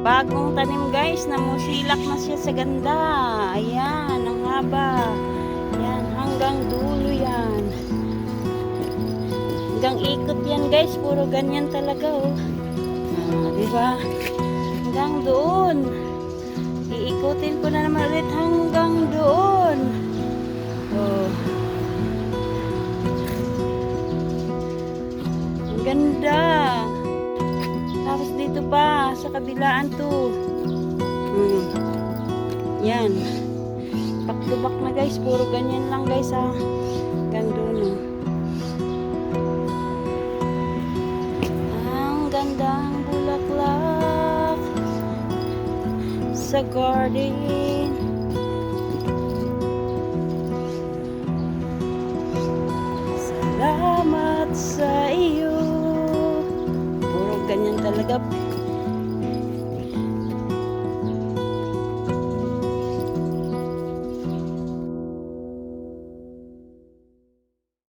Bagong tanim guys, namusilak na siya sa ganda. Ayan, ang haba. Ayan, hanggang dulo yan. Hanggang ikot yan guys, puro ganyan talaga oh. Diba? Hanggang doon. Iikutin ko na naman ulit hanggang doon. Oh. Ang ganda. Tapos dito pa, sa kabilaan to. Yan. Back to back na guys. Puro ganyan lang guys ha. Hanggang doon oh. Ang gandang bulaklak sa garden. Salamat sa iyo. Puro ganyan talaga.